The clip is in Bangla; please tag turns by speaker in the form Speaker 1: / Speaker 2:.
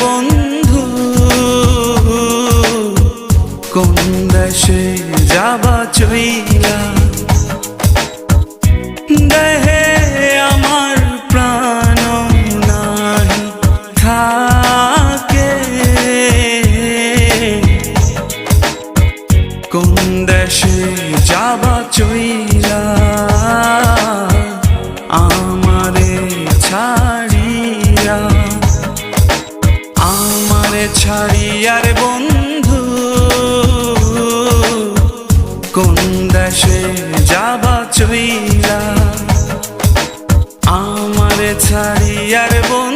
Speaker 1: বন্ধু কোন দেশে যাবা চইলা দেহে আমার প্রাণ নাহি থাকে কোন দেশে যাবা চইলা আমারে ছাড়িয়া ছাড়িয়ার বন্ধু কোন দেশে যাবা চইলা আমারে ছাড়িয়ার বন্ধু